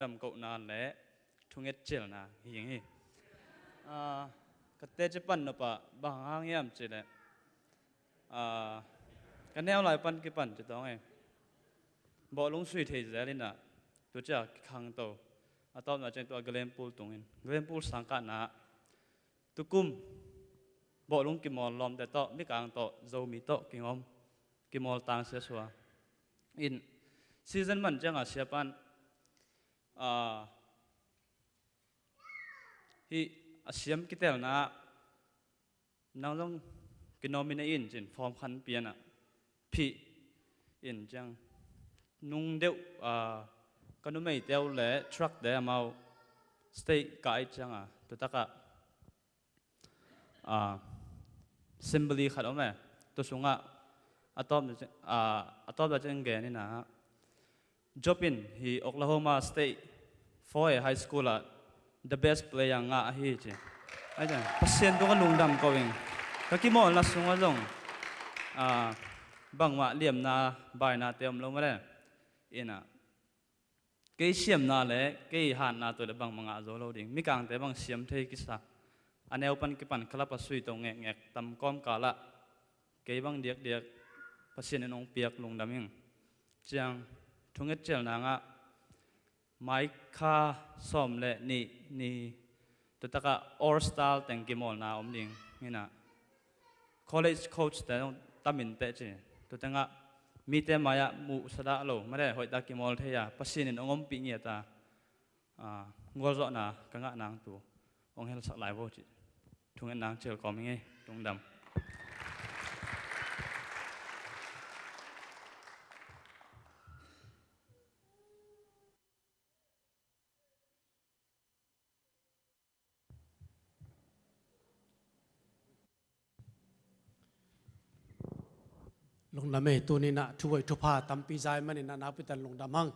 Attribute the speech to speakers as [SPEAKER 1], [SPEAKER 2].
[SPEAKER 1] đầm cậu nàn lẽ thung hết chill na hiền hi cái tết chế pan nó pa bằng hàng yam chế lẽ cái neo lại pan cái pan chế tao nghe bỏ lung suy thế giới lên nè tôi chắc khang tàu tao nói chuyện tôi Glen Pool tung in Glen Pool sang cả na tôi cum bỏ lung kim mol lom để tao mấy càng tao dâu mi tao kinh om kim mol tang sẽ xóa in season man chẳng à xia pan hi asiam kitel na nang long kinomina in chin form khan piana phi in chang nung deu kanu mei teu le truck de amau stay kai changa to taka assembly khat ome to sunga atop da chang ge ni na Jopin hi Oklahoma State Foy High School the best player nga hi che ai chang pasien to ka lungdam ko wing ka ki mo la sunga long bang ma liam na bai na tem lo ma le ina ke siam na le ke han na to le bang manga zo lo ding mi kang te bang siam thei ki sa aneu pan ki pan khala pa sui to ngek ngek tam kom kala ke bang diak diak pasien nong piak lungdam ing chang thunget chel na nga mai kha som le ni to taka or style teng ki mol na om ding ina college coach te tamin te che to tanga mi te maya mu sada lo mare hoi ta ki mol the ya pasin in ongom pi nge ta ngol zo na ka nga nang tu ong hel sak lai bo chi thunget nang chel kom nge tung dam
[SPEAKER 2] lung lam tu ni na thuai thu pha tam pi zai mani na na pi tan lung dam hang